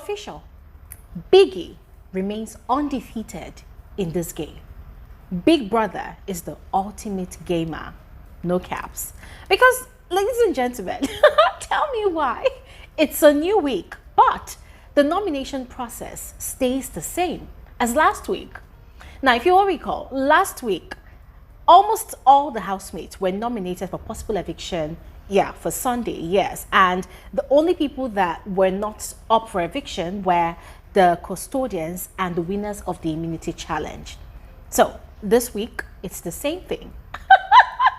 official. Biggie remains undefeated in this game. Big Brother is the ultimate gamer. No caps. Because, ladies and gentlemen, tell me why. It's a new week, but the nomination process stays the same as last week. Now, if you all recall, last week, almost all the housemates were nominated for possible eviction. Yeah, for Sunday, yes. And the only people that were not up for eviction were the custodians and the winners of the immunity challenge. So this week, it's the same thing.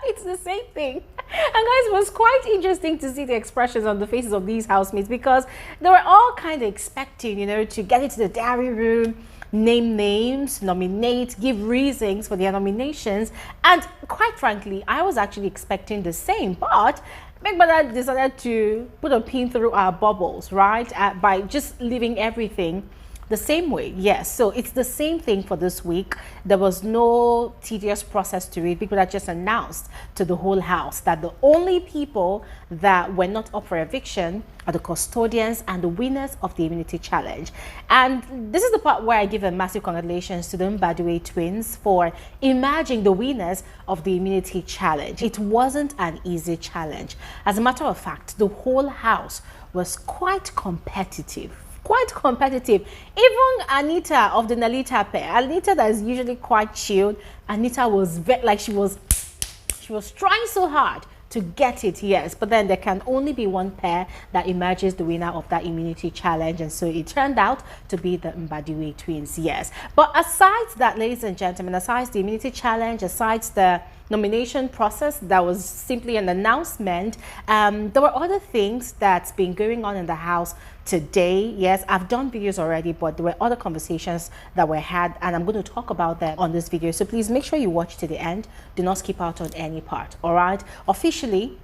It's the same thing. And guys, it was quite interesting to see the expressions on the faces of these housemates, because they were all kind of expecting, you know, to get into the diary room, name names, nominate, give reasons for their nominations. And quite frankly, I was actually expecting the same, but Big Brother decided to put a pin through our bubbles, right? By just leaving everything the same way. Yes, so it's the same thing for this week. There was no tedious process to it. Big Brother just announced to the whole house that the only people that were not up for eviction are the custodians and the winners of the immunity challenge. And this is the part where I give a massive congratulations to the Mbadiwe twins for emerging the winners of the immunity challenge. It wasn't an easy challenge. As a matter of fact, the whole house was quite competitive. Even Anita of the Nalita pair, Anita that is usually quite chilled, Anita was like she was trying so hard to get it, yes, but then there can only be one pair that emerges the winner of that immunity challenge, and so it turned out to be the Mbadiwe twins, yes. But aside that, ladies and gentlemen, aside the immunity challenge, aside the nomination process that was simply an announcement, there were other things that's been going on in the house today. Yes, I've done videos already, but there were other conversations that were had, and I'm going to talk about them on this video, so please make sure you watch to the end. Do not skip out on any part. All right, officially,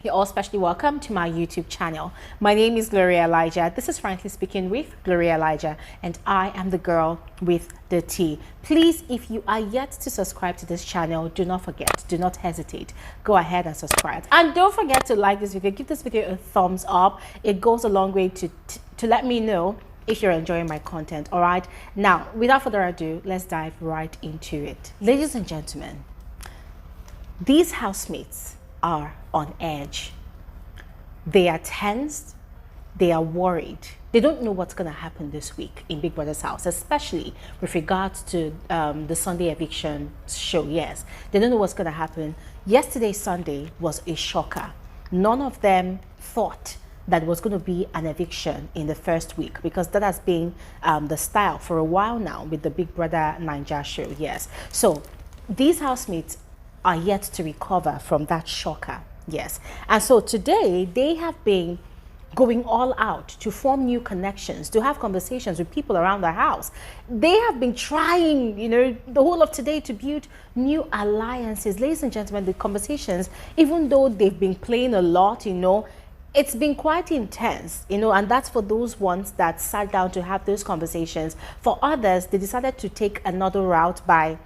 you're all specially welcome to my YouTube channel. My name is Bbnaija. This is Frankly Speaking with Bbnaija, and I am the girl with the T. Please, if you are yet to subscribe to this channel, do not forget, do not hesitate. Go ahead and subscribe. And don't forget to like this video. Give this video a thumbs up. It goes a long way to let me know if you're enjoying my content. All right. Now, without further ado, let's dive right into it. Ladies and gentlemen, these housemates are on edge. They are tensed. They are worried. They don't know what's going to happen this week in Big Brother's house, especially with regards to the Sunday eviction show. Yes, they don't know what's going to happen. Yesterday, Sunday, was a shocker. None of them thought that it was going to be an eviction in the first week, because that has been the style for a while now with the Big Brother Naija show. Yes, so these housemates are yet to recover from that shocker. Yes, and so today they have been going all out to form new connections, to have conversations with people around the house. They have been trying, you know, the whole of today to build new alliances. Ladies and gentlemen, the conversations, even though they've been playing a lot, you know, it's been quite intense, you know, and that's for those ones that sat down to have those conversations. For others, they decided to take another route by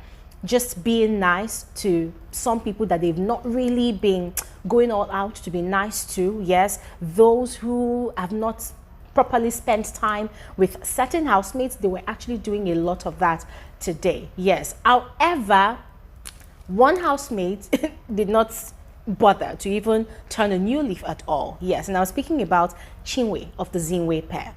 just being nice to some people that they've not really been going all out to be nice to. Yes, those who have not properly spent time with certain housemates, they were actually doing a lot of that today. Yes, however, one housemate did not bother to even turn a new leaf at all. Yes, and I was speaking about Chinwe of the Zinwe pair.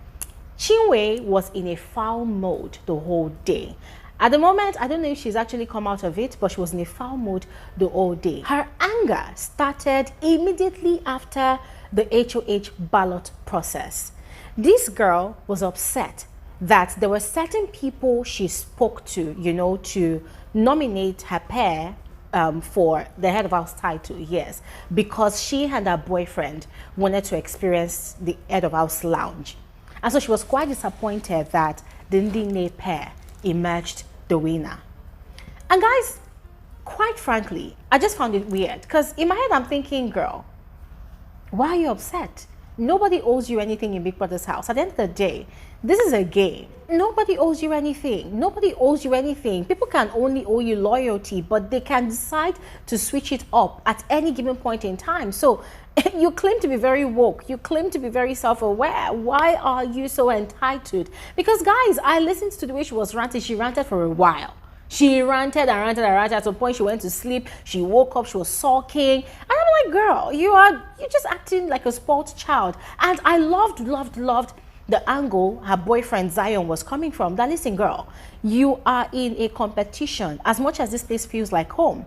Chinwe was in a foul mode the whole day. At the moment, I don't know if she's actually come out of it, but she was in a foul mood the whole day. Her anger started immediately after the HOH ballot process. This girl was upset that there were certain people she spoke to, you know, to nominate her pair for the head of house title, yes, because she and her boyfriend wanted to experience the head of house lounge. And so she was quite disappointed that the Ndi Nne pair emerged the winner. And guys, quite frankly, I just found it weird, because in my head I'm thinking, girl, why are you upset? Nobody owes you anything in Big Brother's house. At the end of the day, this is a game. Nobody owes you anything. Nobody owes you anything. People can only owe you loyalty, but they can decide to switch it up at any given point in time. So you claim to be very woke. You claim to be very self-aware. Why are you so entitled? Because guys, I listened to the way she was ranting. She ranted for a while. She ranted and ranted and ranted. At some point, she went to sleep. She woke up. She was sulking. And I'm like, girl, you're just acting like a spoiled child. And I loved the angle her boyfriend Zion was coming from. That, listen, girl, you are in a competition. As much as this place feels like home,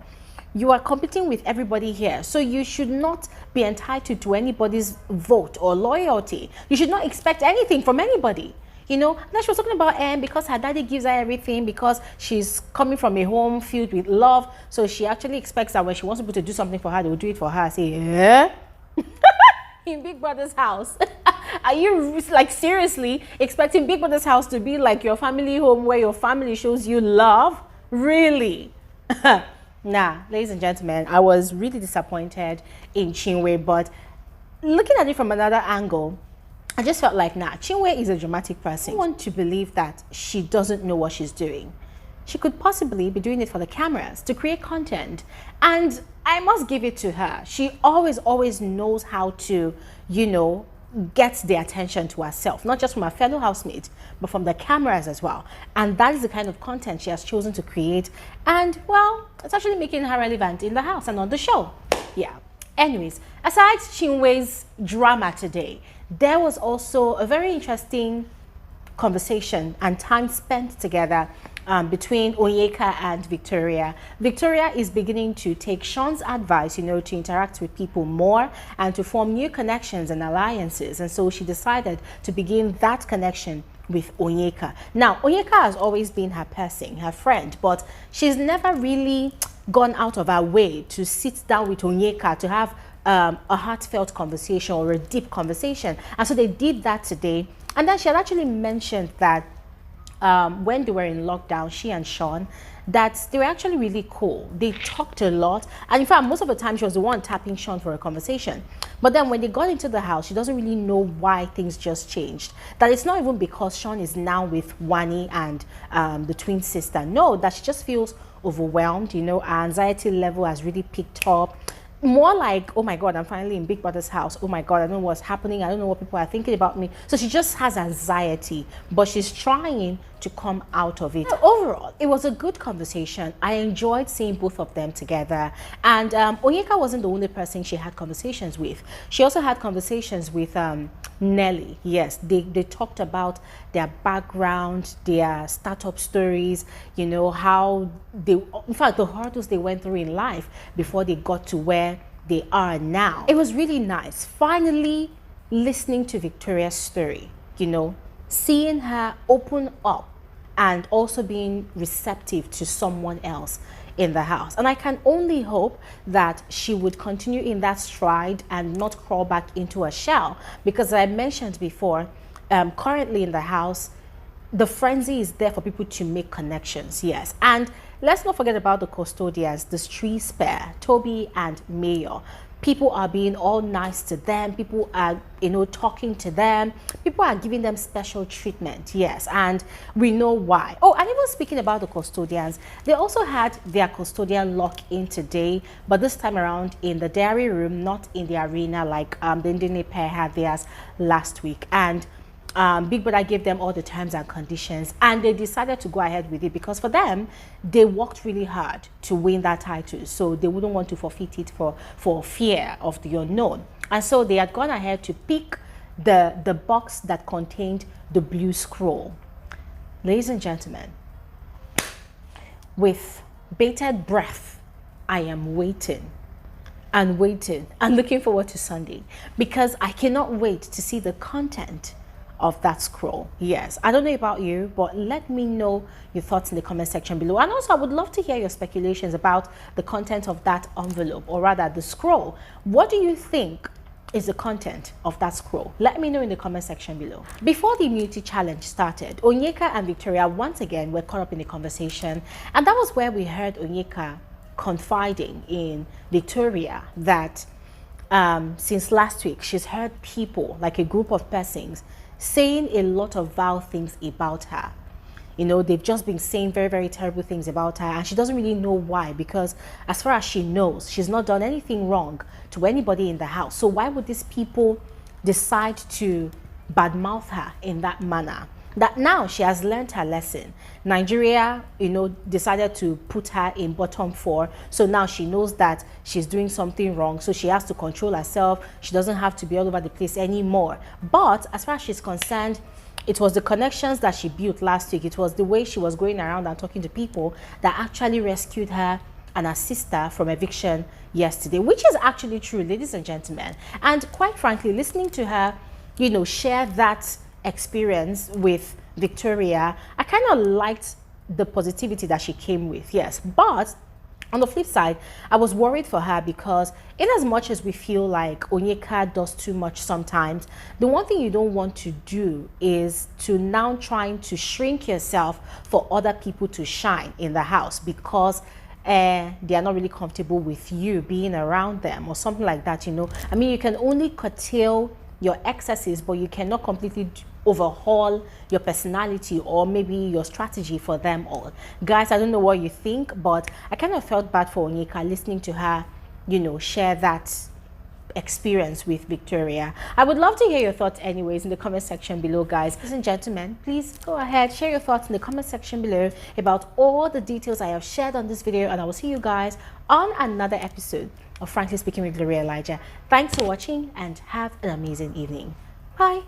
you are competing with everybody here. So you should not be entitled to anybody's vote or loyalty. You should not expect anything from anybody. You know, now she was talking about because her daddy gives her everything, because she's coming from a home filled with love. So she actually expects that when she wants people to do something for her, they will do it for her. I say, yeah? In Big Brother's house. Are you like seriously expecting Big Brother's house to be like your family home where your family shows you love? Really? Nah, ladies and gentlemen, I was really disappointed in Chinwe, but looking at it from another angle, I just felt like, nah, Chinwe is a dramatic person. I want to believe that she doesn't know what she's doing. She could possibly be doing it for the cameras, to create content. And I must give it to her. She always knows how to, you know, get the attention to herself, not just from her fellow housemates, but from the cameras as well. And that is the kind of content she has chosen to create. And, well, it's actually making her relevant in the house and on the show. Yeah. Anyways, aside Chinwe's drama today, there was also a very interesting conversation and time spent together between Onyeka and Victoria. Victoria is beginning to take Sean's advice, you know, to interact with people more and to form new connections and alliances. And so she decided to begin that connection with Onyeka. Now, Onyeka has always been her person, her friend, but she's never really gone out of her way to sit down with Onyeka to have a heartfelt conversation or a deep conversation. And so they did that today. And then she had actually mentioned that when they were in lockdown, she and Sean, that they were actually really cool. They talked a lot. And in fact, most of the time she was the one tapping Sean for a conversation. But then when they got into the house, she doesn't really know why things just changed. That it's not even because Sean is now with Wani and the twin sister. No, that she just feels overwhelmed. You know, her anxiety level has really picked up. More like, oh my God, I'm finally in Big Brother's house. Oh my God, I don't know what's happening. I don't know what people are thinking about me. So she just has anxiety, but she's trying to come out of it. Overall, it was a good conversation. I enjoyed seeing both of them together. And Onyeka wasn't the only person she had conversations with. She also had conversations with Nelly. Yes, they talked about their background, their startup stories, you know, how they, in fact, the hurdles they went through in life before they got to where they are now. It was really nice finally listening to Victoria's story, you know, seeing her open up and also being receptive to someone else in the house. And I can only hope that she would continue in that stride and not crawl back into a shell, because as I mentioned before, currently in the house, the frenzy is there for people to make connections. Yes. And let's not forget about the custodians, the street spare, Toby and Mayor. People are being all nice to them. People are, you know, talking to them. People are giving them special treatment. Yes, and we know why. Oh, and even speaking about the custodians, they also had their custodian lock-in today, but this time around in the dairy room, not in the arena like the Ndi Nne pair had theirs last week. And Big Brother gave them all the terms and conditions, and they decided to go ahead with it because for them, they worked really hard to win that title, so they wouldn't want to forfeit it for fear of the unknown. And so they had gone ahead to pick the box that contained the blue scroll. Ladies and gentlemen, with bated breath, I am waiting and waiting and looking forward to Sunday, because I cannot wait to see the content of that scroll. Yes, I don't know about you, but let me know your thoughts in the comment section below. And also I would love to hear your speculations about the content of that envelope, or rather the scroll. What do you think is the content of that scroll? Let me know in the comment section below. Before the immunity challenge started, Onyeka and Victoria once again were caught up in the conversation, and that was where we heard Onyeka confiding in Victoria that since last week, she's heard people, like a group of persons, saying a lot of vile things about her. You know, they've just been saying very, very terrible things about her, and she doesn't really know why, because as far as she knows, she's not done anything wrong to anybody in the house. So why would these people decide to badmouth her in that manner? That now she has learned her lesson. Nigeria, you know, decided to put her in bottom 4. So now she knows that she's doing something wrong. So she has to control herself. She doesn't have to be all over the place anymore. But as far as she's concerned, it was the connections that she built last week. It was the way she was going around and talking to people that actually rescued her and her sister from eviction yesterday, which is actually true, ladies and gentlemen. And quite frankly, listening to her, you know, share that experience with Victoria, I kind of liked the positivity that she came with, yes. But on the flip side, I was worried for her, because in as much as we feel like Onyeka does too much sometimes, the one thing you don't want to do is to now trying to shrink yourself for other people to shine in the house, because they are not really comfortable with you being around them or something like that, you know. I mean, you can only curtail your excesses, but you cannot completely overhaul your personality or maybe your strategy for them all. Guys, I don't know what you think, but I kind of felt bad for Onyeka listening to her, you know, share that experience with Victoria. I would love to hear your thoughts anyways in the comment section below, guys. Ladies and gentlemen, please go ahead, share your thoughts in the comment section below about all the details I have shared on this video, and I will see you guys on another episode of Frankly Speaking with Bbnaija. Thanks for watching and have an amazing evening. Bye.